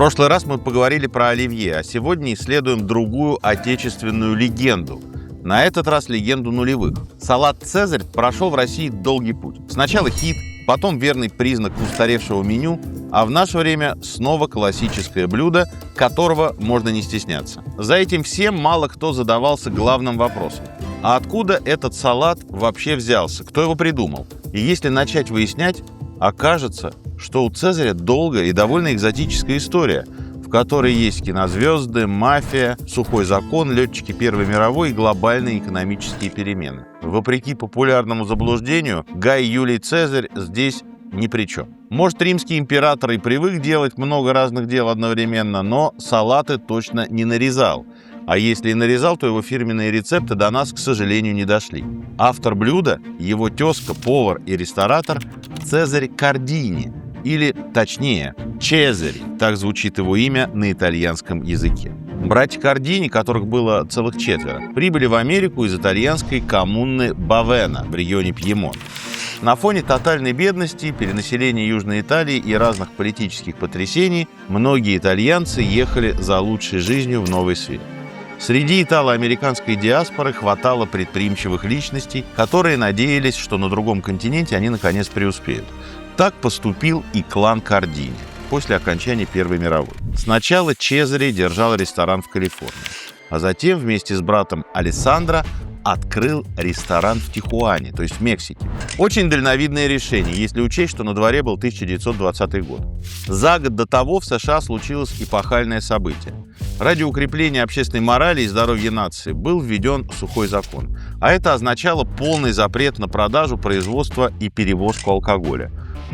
прошлый раз мы поговорили про оливье, а сегодня исследуем другую отечественную легенду. На этот раз легенду нулевых. Салат «Цезарь» прошел в России долгий путь. Сначала хит, потом верный признак устаревшего меню, а в наше время снова классическое блюдо, которого можно не стесняться. За этим всем мало кто задавался главным вопросом. А откуда этот салат вообще взялся? Кто его придумал? И если начать выяснять, окажется, что у «Цезаря» долгая и довольно экзотическая история, в которой есть кинозвезды, мафия, сухой закон, летчики Первой мировой и глобальные экономические перемены. Вопреки популярному заблуждению, Гай Юлий Цезарь здесь ни при чем. Может, римский император и привык делать много разных дел одновременно, но салаты точно не нарезал. А если и нарезал, то его фирменные рецепты до нас, к сожалению, не дошли. Автор блюда – его тезка, повар и ресторатор Цезарь Кардини, или, точнее, Чезари, так звучит его имя на итальянском языке. Братья Кардини, которых было целых 4, прибыли в Америку из итальянской коммуны Бавена в регионе Пьемонт. На фоне тотальной бедности, перенаселения Южной Италии и разных политических потрясений многие итальянцы ехали за лучшей жизнью в новый свет. Среди итало-американской диаспоры хватало предприимчивых личностей, которые надеялись, что на другом континенте они наконец преуспеют. Так поступил и клан Кардини после окончания Первой мировой. Сначала Чезари держал ресторан в Калифорнии, а затем вместе с братом Алессандро открыл ресторан в Тихуане, то есть в Мексике. Очень дальновидное решение, если учесть, что на дворе был 1920 год. За год до того в США случилось эпохальное событие. Ради укрепления общественной морали и здоровья нации был введен сухой закон. А это означало полный запрет на продажу, производство и перевозку алкоголя.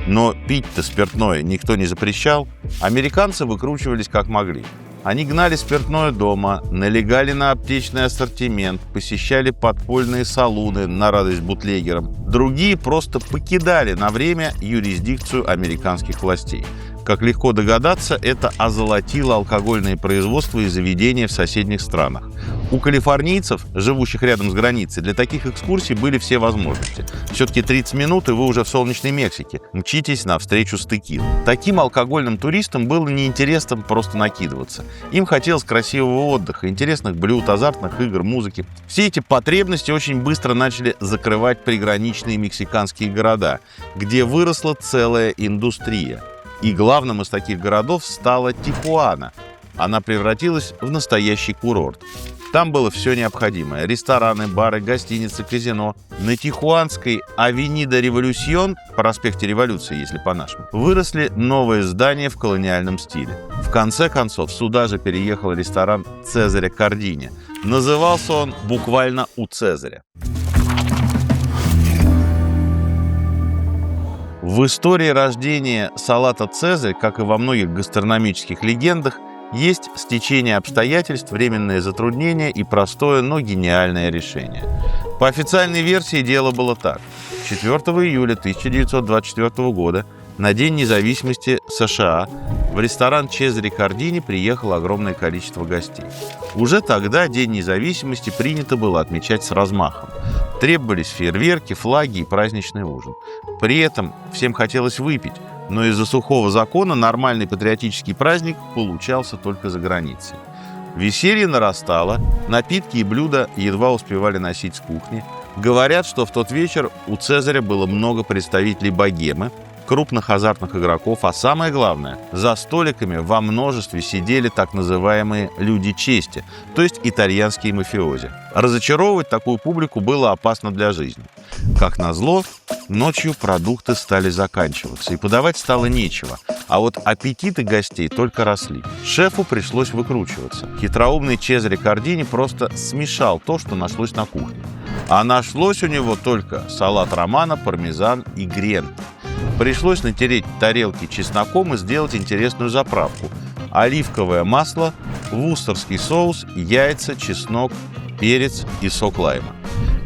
Но пить-то спиртное никто не запрещал. Американцы выкручивались как могли. Они гнали спиртное дома, налегали на аптечный ассортимент, посещали подпольные салуны на радость бутлегерам. Другие просто покидали на время юрисдикцию американских властей. Как легко догадаться, это озолотило алкогольное производство и заведения в соседних странах. У калифорнийцев, живущих рядом с границей, для таких экскурсий были все возможности. Все-таки 30 минут, и вы уже в солнечной Мексике. Мчитесь навстречу с текилой. Таким алкогольным туристам было неинтересно просто накидываться. Им хотелось красивого отдыха, интересных блюд, азартных игр, музыки. Все эти потребности очень быстро начали закрывать приграничные мексиканские города, где выросла целая индустрия. И главным из таких городов стала Тихуана. Она превратилась в настоящий курорт. Там было все необходимое. Рестораны, бары, гостиницы, казино. На Тихуанской Авенида Революсьон, проспекте Революции, если по-нашему, выросли новые здания в колониальном стиле. В конце концов, сюда же переехал ресторан Цезаря Кардини. Назывался он буквально «У Цезаря». В истории рождения салата «Цезарь», как и во многих гастрономических легендах, есть стечение обстоятельств, временные затруднения и простое, но гениальное решение. По официальной версии дело было так. 4 июля 1924 года, на День независимости США, в ресторан Чезари Кардини приехало огромное количество гостей. Уже тогда День независимости принято было отмечать с размахом. Требовались фейерверки, флаги и праздничный ужин. При этом всем хотелось выпить, но из-за сухого закона нормальный патриотический праздник получался только за границей. Веселье нарастало, напитки и блюда едва успевали носить с кухни. Говорят, что в тот вечер у Цезаря было много представителей богемы, крупных азартных игроков, а самое главное, за столиками во множестве сидели так называемые «люди чести», то есть итальянские мафиози. Разочаровывать такую публику было опасно для жизни. Как назло, ночью продукты стали заканчиваться, и подавать стало нечего, а вот аппетиты гостей только росли. Шефу пришлось выкручиваться. Хитроумный Чезари Кардини просто смешал то, что нашлось на кухне. А нашлось у него только салат романо, пармезан и гренки. Пришлось натереть тарелки чесноком и сделать интересную заправку. Оливковое масло, вустерский соус, яйца, чеснок, перец и сок лайма.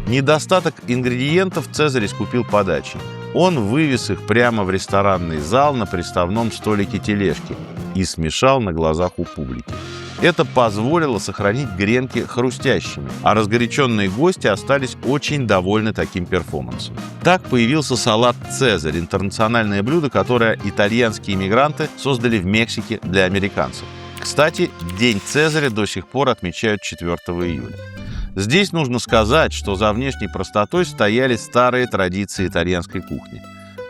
Недостаток ингредиентов Цезарь искупил подачей. Он вывез их прямо в ресторанный зал на приставном столике тележки и смешал на глазах у публики. Это позволило сохранить гренки хрустящими, а разгоряченные гости остались очень довольны таким перформансом. Так появился салат «Цезарь» – интернациональное блюдо, которое итальянские иммигранты создали в Мексике для американцев. Кстати, День Цезаря до сих пор отмечают 4 июля. Здесь нужно сказать, что за внешней простотой стояли старые традиции итальянской кухни.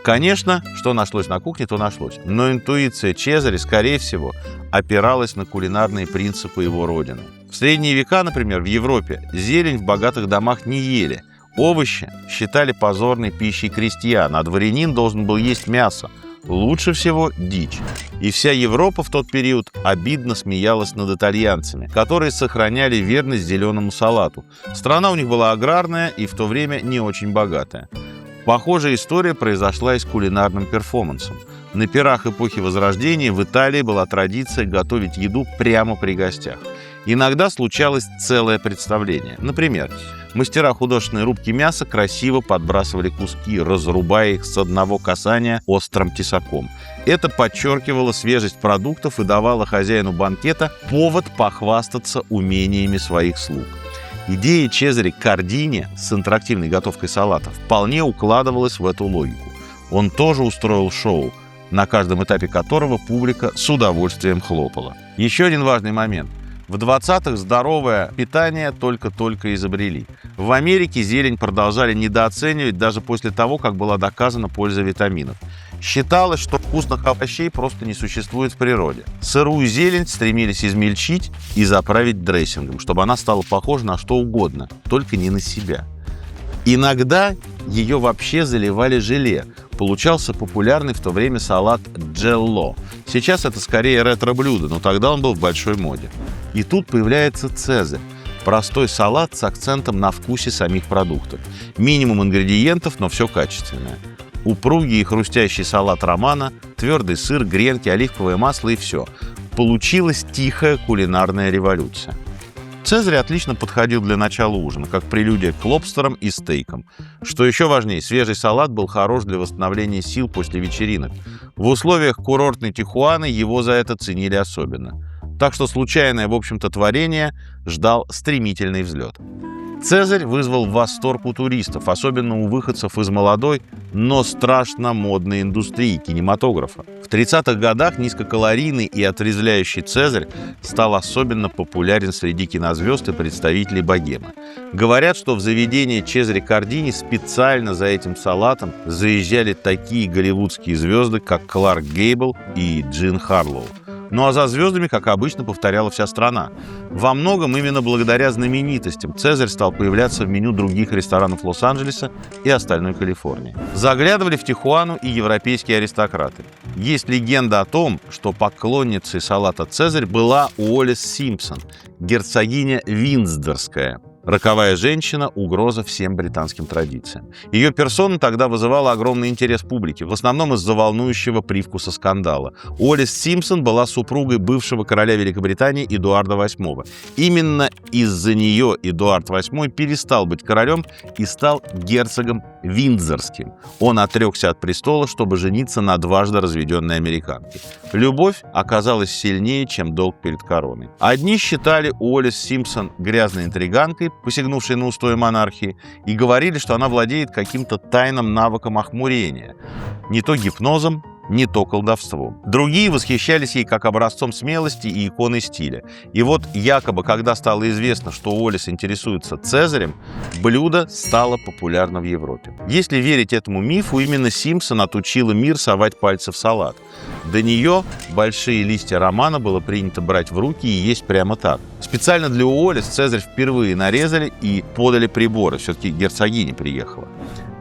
Конечно, что нашлось на кухне, то нашлось. Но интуиция Чезаре, скорее всего, опиралась на кулинарные принципы его родины. В средние века, например, в Европе зелень в богатых домах не ели. Овощи считали позорной пищей крестьян, а дворянин должен был есть мясо. Лучше всего дичь. И вся Европа в тот период обидно смеялась над итальянцами, которые сохраняли верность зеленому салату. Страна у них была аграрная и в то время не очень богатая. Похожая история произошла и с кулинарным перформансом. На пирах эпохи Возрождения в Италии была традиция готовить еду прямо при гостях. Иногда случалось целое представление. Например, мастера художественной рубки мяса красиво подбрасывали куски, разрубая их с одного касания острым тесаком. Это подчеркивало свежесть продуктов и давало хозяину банкета повод похвастаться умениями своих слуг. Идея Чезаре Кардини с интерактивной готовкой салата вполне укладывалась в эту логику. Он тоже устроил шоу, на каждом этапе которого публика с удовольствием хлопала. Еще один важный момент. В 20-х здоровое питание только-только изобрели. В Америке зелень продолжали недооценивать даже после того, как была доказана польза витаминов. Считалось, что вкусных овощей просто не существует в природе. Сырую зелень стремились измельчить и заправить дрессингом, чтобы она стала похожа на что угодно, только не на себя. Иногда ее вообще заливали желе. Получался популярный в то время салат джелло. Сейчас это скорее ретро-блюдо, но тогда он был в большой моде. И тут появляется «Цезарь». Простой салат с акцентом на вкусе самих продуктов. Минимум ингредиентов, но все качественное. Упругий и хрустящий салат романо, твердый сыр, гренки, оливковое масло и все. Получилась тихая кулинарная революция. Цезарь отлично подходил для начала ужина, как прелюдия к лобстерам и стейкам. Что еще важнее, свежий салат был хорош для восстановления сил после вечеринок. В условиях курортной Тихуаны его за это ценили особенно. Так что случайное, в общем-то, творение ждал стремительный взлет. Цезарь вызвал восторг у туристов, особенно у выходцев из молодой, но страшно модной индустрии кинематографа. В 30-х годах низкокалорийный и отрезвляющий Цезарь стал особенно популярен среди кинозвезд и представителей богемы. Говорят, что в заведение Чезаре Кардини специально за этим салатом заезжали такие голливудские звезды, как Кларк Гейбл и Джин Харлоу. Ну а за звездами, как обычно, повторяла вся страна. Во многом именно благодаря знаменитостям Цезарь стал появляться в меню других ресторанов Лос-Анджелеса и остальной Калифорнии. Заглядывали в Тихуану и европейские аристократы. Есть легенда о том, что поклонницей салата «Цезарь» была Уоллес Симпсон, герцогиня Виндзорская. Роковая женщина – угроза всем британским традициям. Ее персона тогда вызывала огромный интерес публики, в основном из-за волнующего привкуса скандала. Уоллес Симпсон была супругой бывшего короля Великобритании Эдуарда VIII. Именно из-за нее Эдуард VIII перестал быть королем и стал герцогом Виндзорским. Он отрекся от престола, чтобы жениться на дважды разведенной американке. Любовь оказалась сильнее, чем долг перед короной. Одни считали Уоллес Симпсон грязной интриганкой, посягнувшей на устои монархии, и говорили, что она владеет каким-то тайным навыком охмурения, не то гипнозом, не то колдовством. Другие восхищались ей как образцом смелости и иконой стиля. И вот якобы, когда стало известно, что Уоллес интересуется Цезарем, блюдо стало популярно в Европе. Если верить этому мифу, именно Симпсон отучила мир совать пальцы в салат. До нее большие листья романа было принято брать в руки и есть прямо так. Специально для Уоллес Цезарь впервые нарезали и подали приборы. Все-таки герцогиня приехала.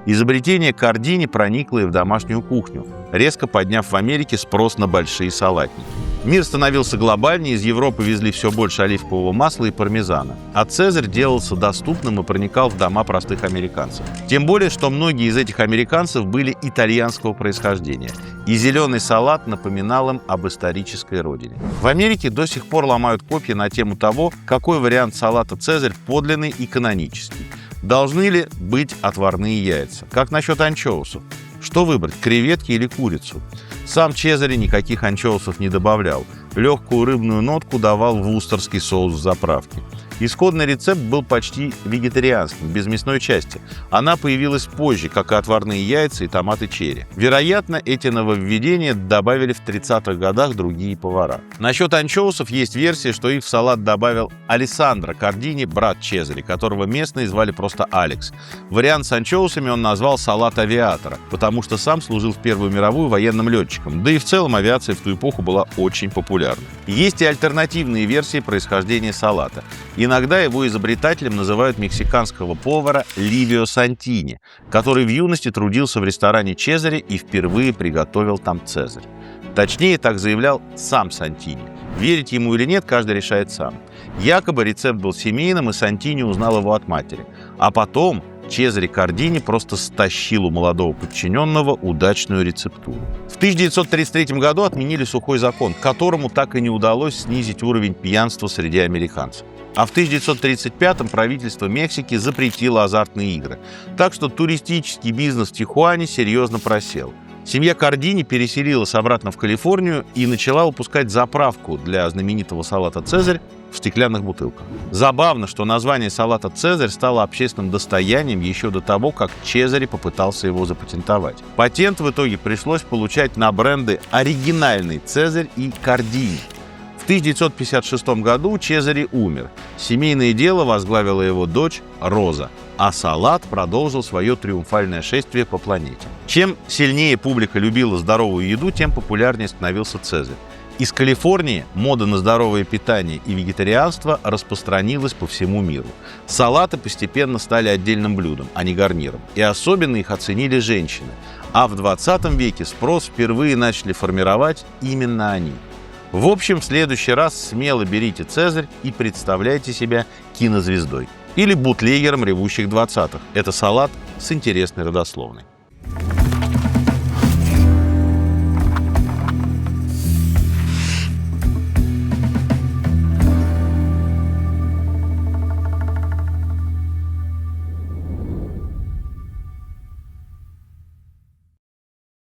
Изобретение Кардини проникло и в домашнюю кухню, резко подняв в Америке спрос на большие салатники. Мир становился глобальнее, из Европы везли все больше оливкового масла и пармезана. А Цезарь делался доступным и проникал в дома простых американцев. Тем более, что многие из этих американцев были итальянского происхождения. И зеленый салат напоминал им об исторической родине. В Америке до сих пор ломают копья на тему того, какой вариант салата Цезарь подлинный и канонический. Должны ли быть отварные яйца? Как насчет анчоусов? Что выбрать, креветки или курицу? Сам Чезаре никаких анчоусов не добавлял. Легкую рыбную нотку давал вустерский соус в заправке. Исходный рецепт был почти вегетарианским, без мясной части. Она появилась позже, как и отварные яйца и томаты черри. Вероятно, эти нововведения добавили в 30-х годах другие повара. Насчет анчоусов есть версия, что их в салат добавил Алессандро Кардини, брат Чезаре, которого местные звали просто Алекс. Вариант с анчоусами он назвал «салат авиатора», потому что сам служил в Первую мировую военным летчиком, да и в целом авиация в ту эпоху была очень популярна. Есть и альтернативные версии происхождения салата. Иногда его изобретателем называют мексиканского повара Ливио Сантини, который в юности трудился в ресторане Чезаре и впервые приготовил там цезарь. Точнее, так заявлял сам Сантини. Верить ему или нет, каждый решает сам. Якобы рецепт был семейным, и Сантини узнал его от матери. А потом Чезаре Кардини просто стащил у молодого подчиненного удачную рецептуру. В 1933 году отменили сухой закон, которому так и не удалось снизить уровень пьянства среди американцев. А в 1935-м правительство Мексики запретило азартные игры. Так что туристический бизнес в Тихуане серьезно просел. Семья Кардини переселилась обратно в Калифорнию и начала выпускать заправку для знаменитого салата «Цезарь» в стеклянных бутылках. Забавно, что название салата «Цезарь» стало общественным достоянием еще до того, как Чезаре попытался его запатентовать. Патент в итоге пришлось получать на бренды «Оригинальный Цезарь» и «Кардини». В 1956 году Чезаре умер. Семейное дело возглавила его дочь Роза, а салат продолжил свое триумфальное шествие по планете. Чем сильнее публика любила здоровую еду, тем популярнее становился Цезарь. Из Калифорнии мода на здоровое питание и вегетарианство распространилась по всему миру. Салаты постепенно стали отдельным блюдом, а не гарниром. И особенно их оценили женщины. А в 20 веке спрос впервые начали формировать именно они. В общем, в следующий раз смело берите «Цезарь» и представляйте себя кинозвездой. Или бутлегером ревущих 20-х. Это салат с интересной родословной.